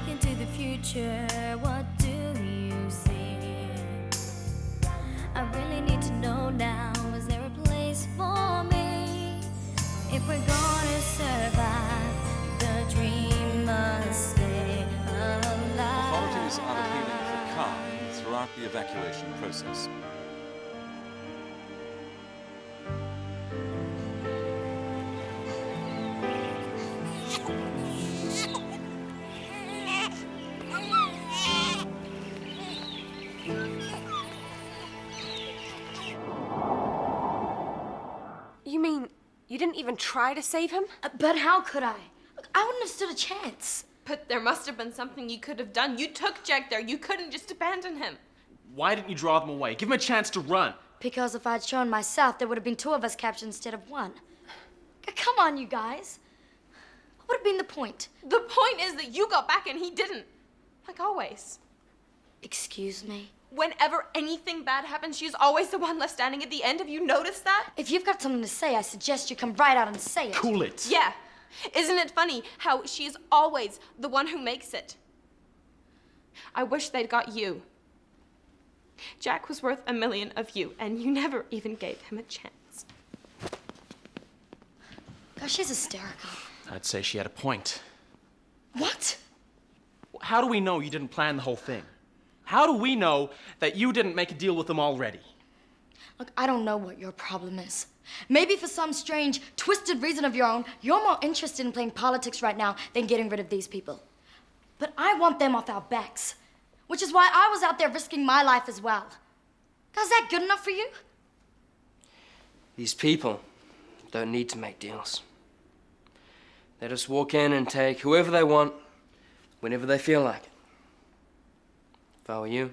look into the future, what do you see? I really need to know now, is there a place for me? If we're gonna survive, the dream must stay alive. Authorities are appealing for calm throughout the evacuation process. You mean you didn't even try to save him? But how could I? Look, I wouldn't have stood a chance. But there must have been something you could have done. You took Jack there. You couldn't just abandon him. Why didn't you draw them away? Give him a chance to run. Because if I'd shown myself, there would have been 2 of us captured instead of 1. Come on, you guys. What would have been the point? The point is that you got back and he didn't. Like always. Excuse me? Whenever anything bad happens, she's always the one left standing at the end. Have you noticed that? If you've got something to say, I suggest you come right out and say it. Cool it. Yeah. Isn't it funny how she's always the one who makes it? I wish they'd got you. Jack was worth 1 million of you, and you never even gave him a chance. Gosh, she's hysterical. I'd say she had a point. What? How do we know you didn't plan the whole thing? How do we know that you didn't make a deal with them already? Look, I don't know what your problem is. Maybe for some strange, twisted reason of your own, you're more interested in playing politics right now than getting rid of these people. But I want them off our backs, which is why I was out there risking my life as well. Is that good enough for you? These people don't need to make deals. They just walk in and take whoever they want, whenever they feel like it. If I were you,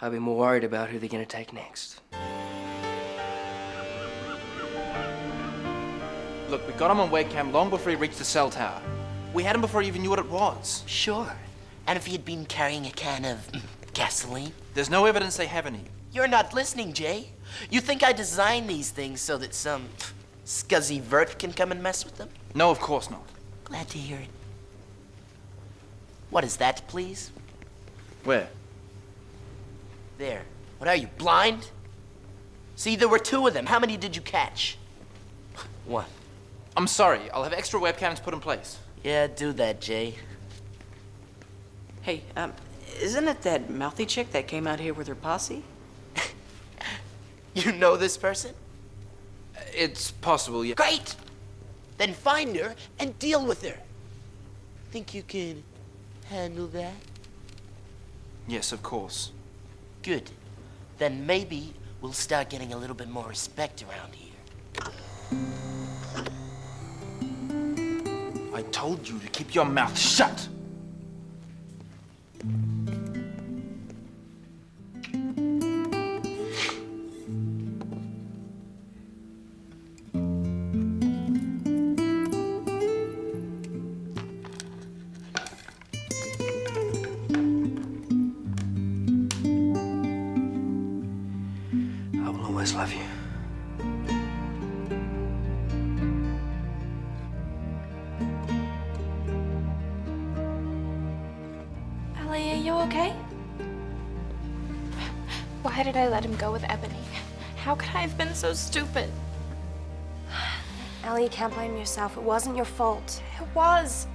I'd be more worried about who they're gonna take next. Look, we got him on webcam long before he reached the cell tower. We had him before he even knew what it was. Sure. And if he had been carrying a can of gasoline? There's no evidence they have any. You're not listening, Jay. You think I designed these things so that some scuzzy vert can come and mess with them? No, of course not. Glad to hear it. What is that, please? Where? There. What are you, blind? See, there were 2 of them. How many did you catch? 1. I'm sorry. I'll have extra webcams put in place. Yeah, do that, Jay. Hey, isn't it that mouthy chick that came out here with her posse? You know this person? It's possible, yeah. Great! Then find her and deal with her. Think you can handle that? Yes, of course. Good. Then maybe we'll start getting a little bit more respect around here. I told you to keep your mouth shut. I will always love you. Ellie, are you okay? Why did I let him go with Ebony? How could I have been so stupid? Ellie, you can't blame yourself. It wasn't your fault. It was.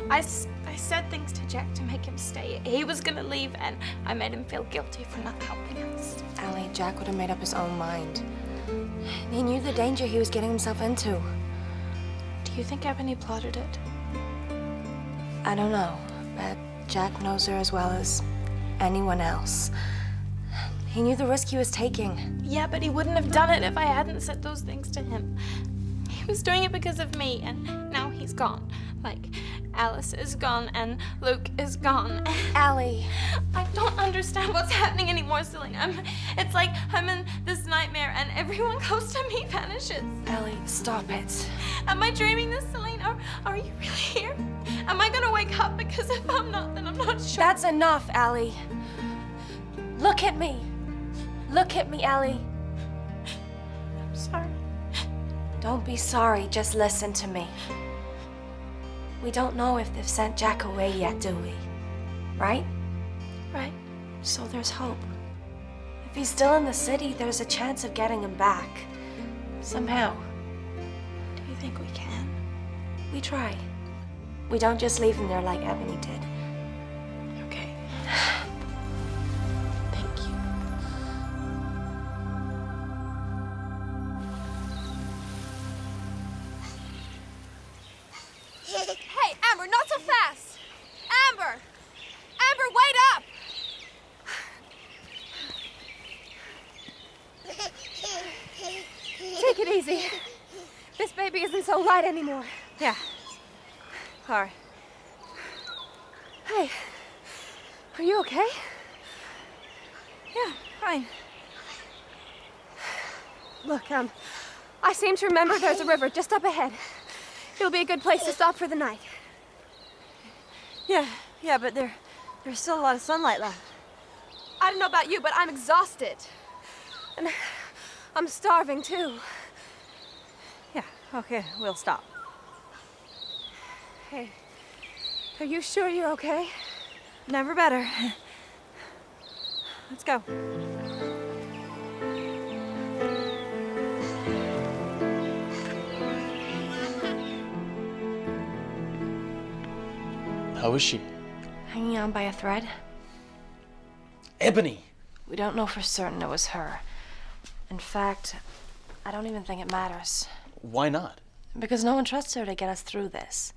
I said things to Jack to make him stay. He was gonna leave, and I made him feel guilty for not helping us. Ellie, Jack would have made up his own mind. He knew the danger he was getting himself into. Do you think Ebony plotted it? I don't know, but Jack knows her as well as anyone else. He knew the risk he was taking. Yeah, but he wouldn't have done it if I hadn't said those things to him. He was doing it because of me, and now he's gone. Like, Alice is gone, and Luke is gone. Ellie. I don't understand what's happening anymore, Celine. It's like I'm in this nightmare, and everyone close to me vanishes. Ellie, stop it. Am I dreaming this, Celine? Are you really here? Am I gonna wake up? Because if I'm not, then I'm not sure. That's enough, Ellie. Look at me. Look at me, Ellie. I'm sorry. Don't be sorry, just listen to me. We don't know if they've sent Jack away yet, do we? Right? Right. So there's hope. If he's still in the city, there's a chance of getting him back. Somehow. Do you think we can? We try. We don't just leave him there like Ebony did. Okay. Thank you. Hey, Amber, not so fast! Amber! Amber, wait up! Take it easy. This baby isn't so light anymore. Yeah. All right. Hey, are you okay? Yeah, fine. Look, I seem to remember there's a river just up ahead. It'll be a good place to stop for the night. Yeah, but there's still a lot of sunlight left. I don't know about you, but I'm exhausted. And I'm starving, too. Yeah, okay, we'll stop. Hey, are you sure you're okay? Never better. Let's go. How is she? Hanging on by a thread. Ebony! We don't know for certain it was her. In fact, I don't even think it matters. Why not? Because no one trusts her to get us through this.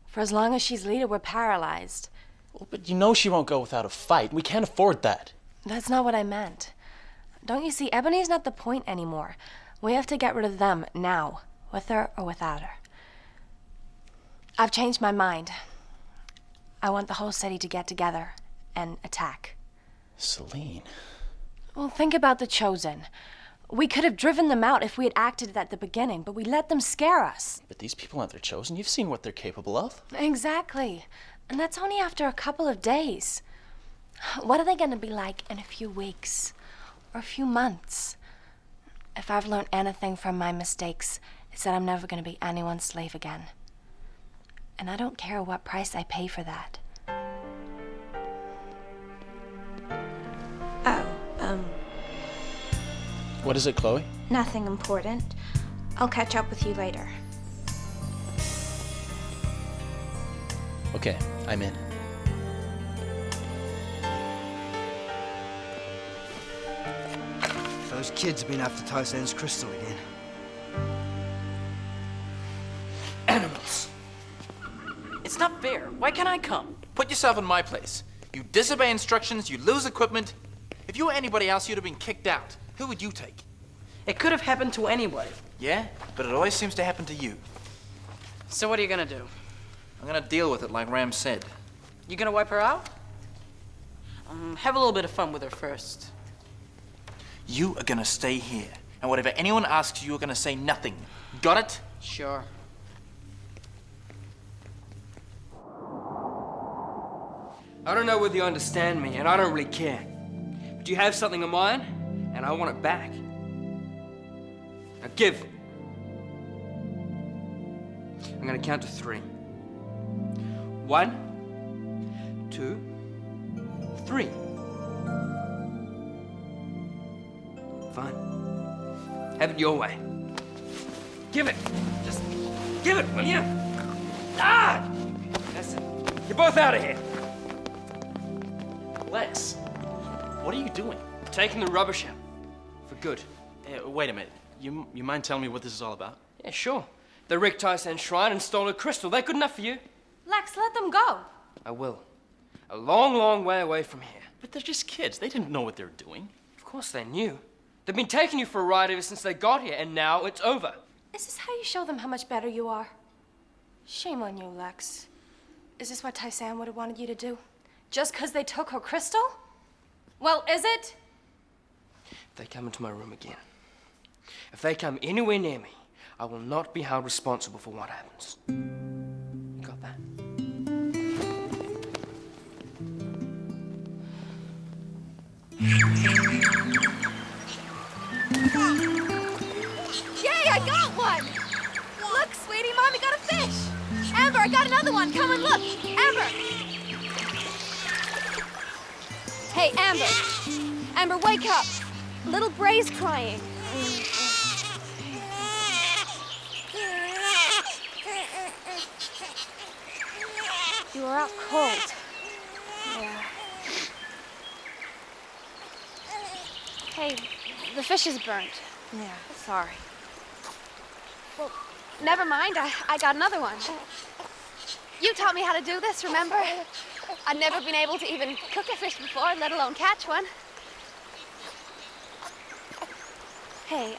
For as long as she's leader, we're paralyzed. Well, but you know she won't go without a fight. We can't afford that. That's not what I meant. Don't you see, Ebony's not the point anymore. We have to get rid of them now, with her or without her. I've changed my mind. I want the whole city to get together and attack. Celine. Well, think about the Chosen. We could have driven them out if we had acted at the beginning, but we let them scare us. But these people aren't their Chosen. You've seen what they're capable of. Exactly. And that's only after a couple of days. What are they going to be like in a few weeks or a few months? If I've learned anything from my mistakes, it's that I'm never going to be anyone's slave again. And I don't care what price I pay for that. What is it, Chloe? Nothing important. I'll catch up with you later. Okay, I'm in. Those kids have been after Tai San's crystal again. Animals. It's not fair. Why can't I come? Put yourself in my place. You disobey instructions, you lose equipment. If you were anybody else, you'd have been kicked out. Who would you take? It could have happened to anybody. Yeah, but it always seems to happen to you. So what are you gonna do? I'm gonna deal with it like Ram said. You gonna wipe her out? Have a little bit of fun with her first. You are gonna stay here, and whatever anyone asks you, you're gonna say nothing. Got it? Sure. I don't know whether you understand me, and I don't really care. But you have something of mine, and I want it back. Now give. I'm gonna count to 3. 1, 2, 3. Fine. Have it your way. Give it. Just give it, will you? Ah! That's it. You're both out of here. Lex, what are you doing? Taking the rubbish out. For good. Wait a minute. You mind telling me what this is all about? Yeah, sure. They wrecked Tai San's shrine and stole a crystal. They're good enough for you? Lex, let them go. I will. A long, long way away from here. But they're just kids. They didn't know what they were doing. Of course they knew. They've been taking you for a ride ever since they got here, and now it's over. Is this how you show them how much better you are? Shame on you, Lex. Is this what Tai San would have wanted you to do? Just because they took her crystal? Well, is it? If they come into my room again, if they come anywhere near me, I will not be held responsible for what happens. You got that? Yay, I got one! Look, sweetie, Mommy got a fish! Amber, I got another one. Come and look. Amber. Hey, Amber. Amber, wake up. Little Bray's crying. You were out cold. Yeah. Hey, the fish is burnt. Yeah, sorry. Well, never mind. I got another one. You taught me how to do this, remember? I'd never been able to even cook a fish before, let alone catch one. Hey,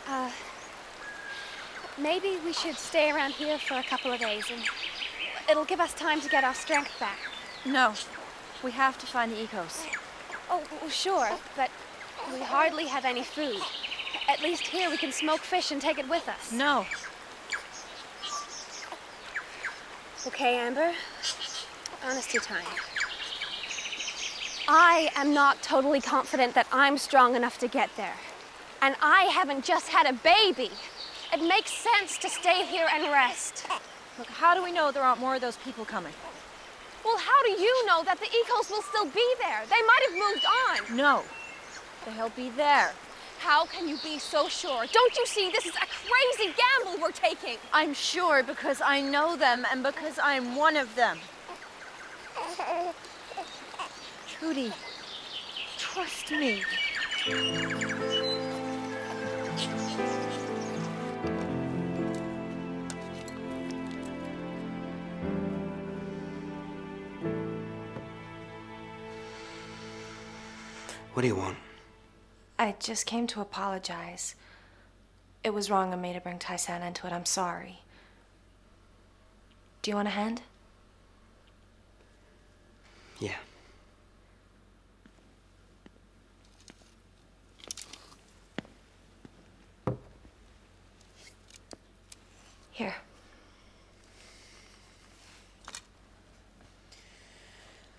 maybe we should stay around here for a couple of days, and it'll give us time to get our strength back. No. We have to find the ecos. Oh, sure, but we hardly have any food. At least here we can smoke fish and take it with us. No. Okay, Amber. Honesty time. I am not totally confident that I'm strong enough to get there. And I haven't just had a baby. It makes sense to stay here and rest. Look, how do we know there aren't more of those people coming? Well, how do you know that the ecos will still be there? They might have moved on. No. They'll be there. How can you be so sure? Don't you see this is a crazy gamble we're taking? I'm sure because I know them and because I'm one of them. Trudy, trust me. What do you want? I just came to apologize. It was wrong of me to bring Tai San into it. I'm sorry. Do you want a hand? Yeah. Here.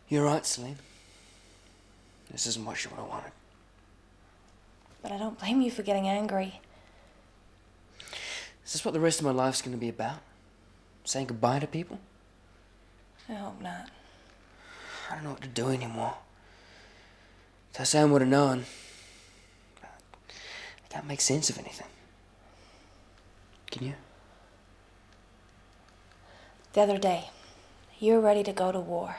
You're right, Celine. This isn't what you would have wanted. But I don't blame you for getting angry. Is this what the rest of my life's going to be about? Saying goodbye to people? I hope not. I don't know what to do anymore. Tai San would have known. I can't make sense of anything. Can you? The other day, you were ready to go to war.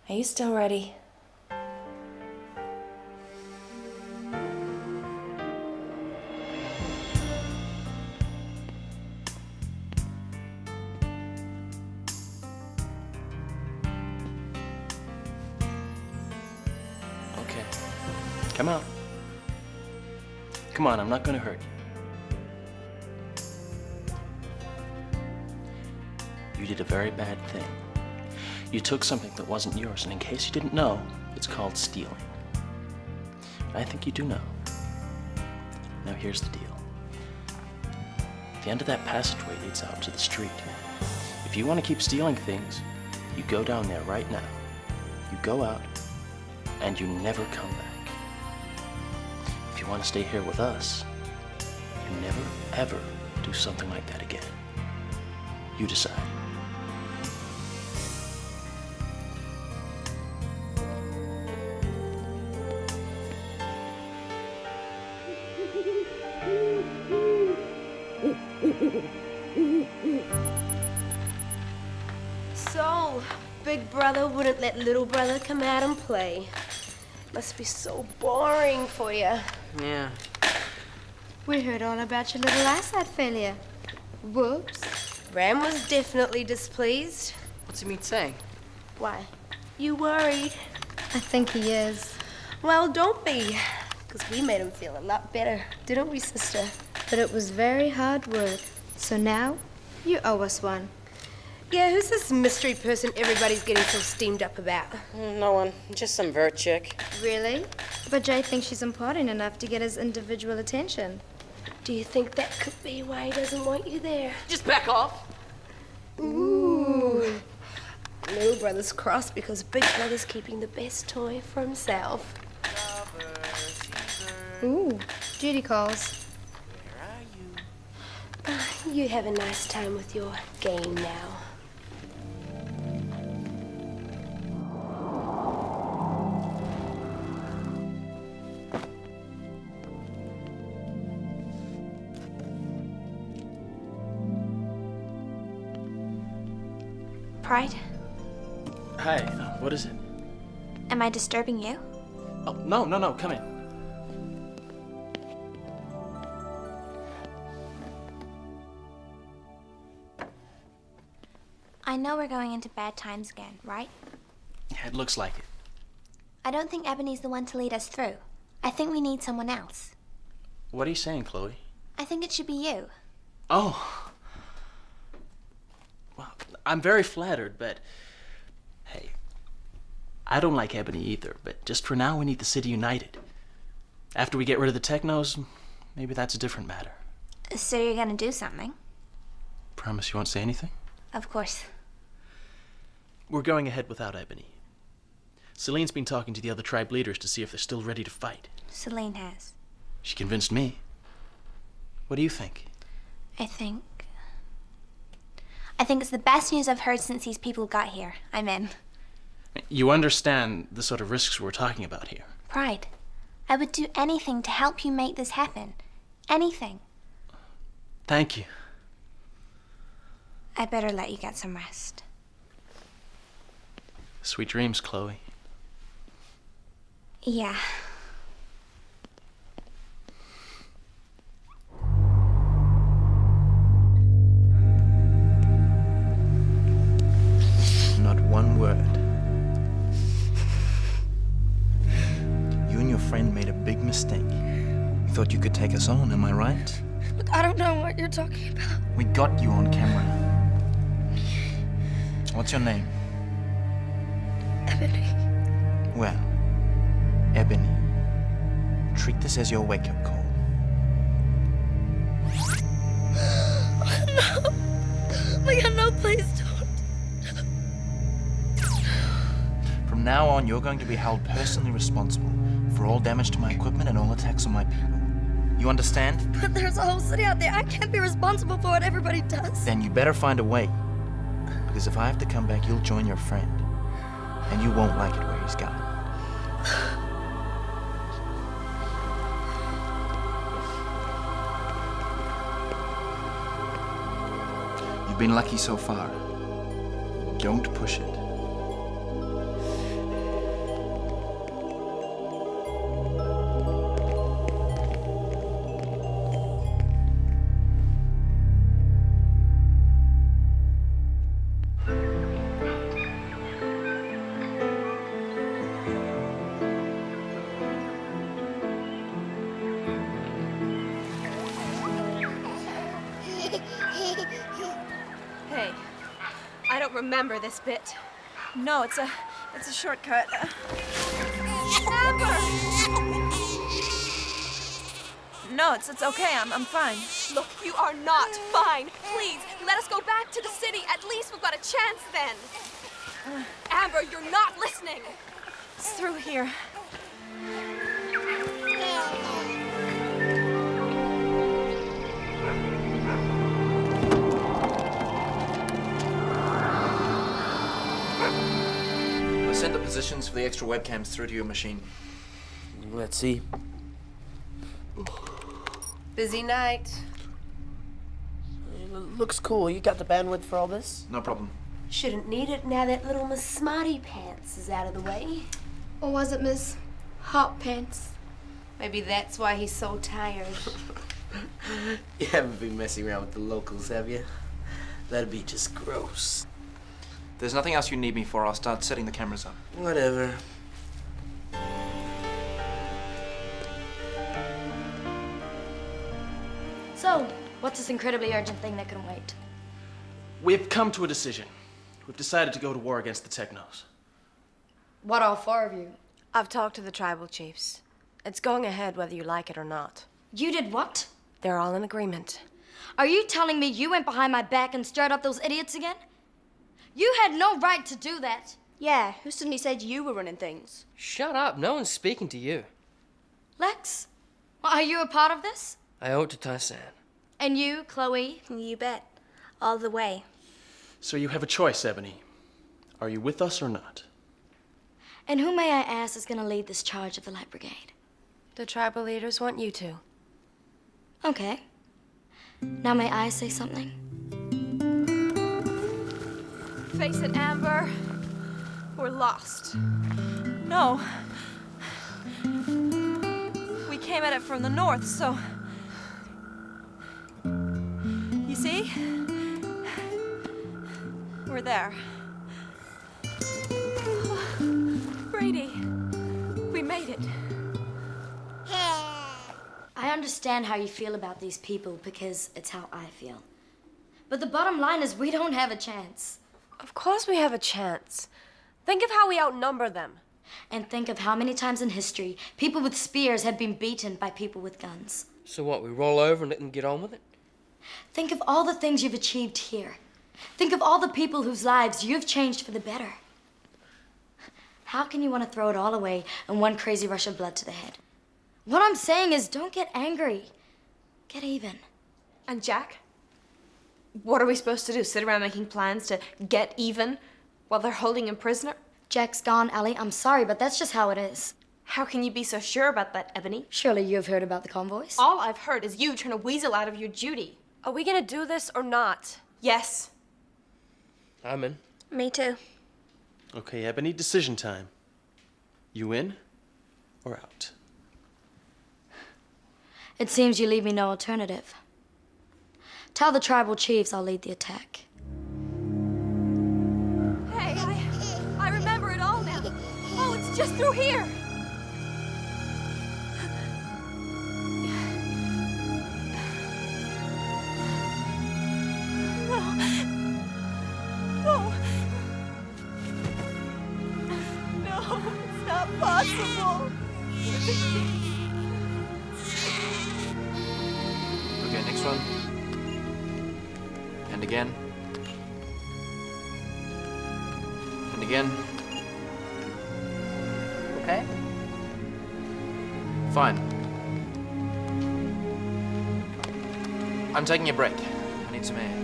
Are you still ready? Okay. Come on. Come on, I'm not gonna hurt you. You did a very bad thing. You took something that wasn't yours, and in case you didn't know, it's called stealing. I think you do know. Now here's the deal. The end of that passageway leads out to the street. If you want to keep stealing things, you go down there right now. You go out, and you never come back. If you want to stay here with us, you never, ever do something like that again. You decide. So, big brother wouldn't let little brother come out and play. Must be so boring for you. Yeah. We heard all about your little eyesight failure. Whoops. Ram was definitely displeased. What's he mean saying? Why? You worried? I think he is. Well, don't be. Because we made him feel a lot better, didn't we, sister? But it was very hard work. So now, you owe us one. Yeah, who's this mystery person everybody's getting so steamed up about? No one. Just some vert chick. Really? But Jay thinks she's important enough to get his individual attention. Do you think that could be why he doesn't want you there? Just back off. Ooh. Little brother's cross because big brother's keeping the best toy for himself. Ooh, Judy calls. You have a nice time with your game now. Pride, Hi, what is it? am I disturbing you? Oh, no, come in. I know we're going into bad times again, right? It looks like it. I don't think Ebony's the one to lead us through. I think we need someone else. What are you saying, Chloe? I think it should be you. Oh. Well, I'm very flattered, but hey, I don't like Ebony either, but just for now we need the city united. After we get rid of the Technos, maybe that's a different matter. So you're gonna do something? Promise you won't say anything? Of course. We're going ahead without Ebony. Celine's been talking to the other tribe leaders to see if they're still ready to fight. Celine has. She convinced me. What do you think? I think it's the best news I've heard since these people got here. I'm in. You understand the sort of risks we're talking about here. Pride, I would do anything to help you make this happen. Anything. Thank you. I better let you get some rest. Sweet dreams, Chloe. Yeah. Not one word. You and your friend made a big mistake. You thought you could take us on, am I right? Look, I don't know what you're talking about. We got you on camera. What's your name? Ebony. Well, Ebony, treat this as your wake-up call. No. My God, no, please don't. From now on, you're going to be held personally responsible for all damage to my equipment and all attacks on my people. You understand? But there's a whole city out there. I can't be responsible for what everybody does. Then you better find a way. Because if I have to come back, you'll join your friend. And you won't like it where he's gone. You've been lucky so far. Don't push it. Hey, I don't remember this bit. No, it's a shortcut. Amber! No, it's okay. I'm fine. Look, you are not fine. Please, let us go back to the city. At least we've got a chance then. Amber, you're not listening. It's through here. I sent the positions for the extra webcams through to your machine. Let's see. Busy night. Looks cool. You got the bandwidth for all this? No problem. Shouldn't need it now that little Miss Smarty Pants is out of the way. Or was it Miss Hot Pants? Maybe that's why he's so tired. You haven't been messing around with the locals, have you? That'd be just gross. There's nothing else you need me for. I'll start setting the cameras up. Whatever. So, what's this incredibly urgent thing that can wait? We've come to a decision. We've decided to go to war against the Technos. What, all four of you? I've talked to the tribal chiefs. It's going ahead whether you like it or not. You did what? They're all in agreement. Are you telling me you went behind my back and stirred up those idiots again? You had no right to do that. Yeah, who suddenly said you were running things? Shut up. No one's speaking to you. Lex, are you a part of this? I owe it to Tai San. And you, Chloe? You bet. All the way. So you have a choice, Ebony. Are you with us or not? And who, may I ask, is going to lead this charge of the Light Brigade? The tribal leaders want you to. Okay. Now may I say something? Face it, Amber. We're lost. No. We came at it from the north, so... You see? We're there. Brady, we made it. I understand how you feel about these people because it's how I feel. But the bottom line is we don't have a chance. Of course we have a chance. Think of how we outnumber them. And think of how many times in history people with spears have been beaten by people with guns. So what, we roll over and let them get on with it? Think of all the things you've achieved here. Think of all the people whose lives you've changed for the better. How can you want to throw it all away in one crazy rush of blood to the head? What I'm saying is don't get angry. Get even. And Jack? What are we supposed to do? Sit around making plans to get even while they're holding him prisoner? Jack's gone, Ellie. I'm sorry, but that's just how it is. How can you be so sure about that, Ebony? Surely you've heard about the convoys? All I've heard is you trying to weasel out of your duty. Are we gonna do this or not? Yes. I'm in. Me too. Okay, Ebony, decision time. You in or out? It seems you leave me no alternative. Tell the tribal chiefs I'll lead the attack. Hey, I remember it all now. Oh, it's just through here. No, it's not possible. Okay, next one. And again. And again. Okay? Fine. I'm taking a break. I need some air.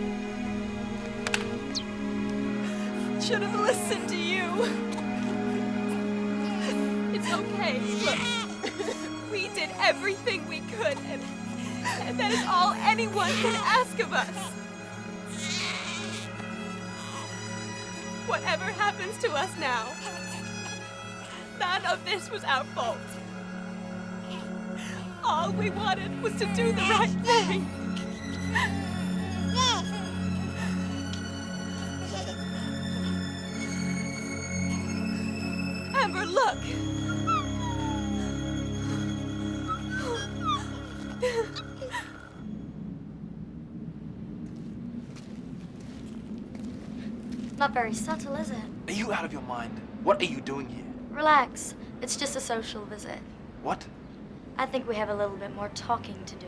Should have listened to you. It's okay. Look, we did everything we could, and that is all anyone can ask of us. Whatever happens to us now, none of this was our fault. All we wanted was to do the right thing. Amber, look! Not very subtle, is it? Are you out of your mind? What are you doing here? Relax. It's just a social visit. What? I think we have a little bit more talking to do.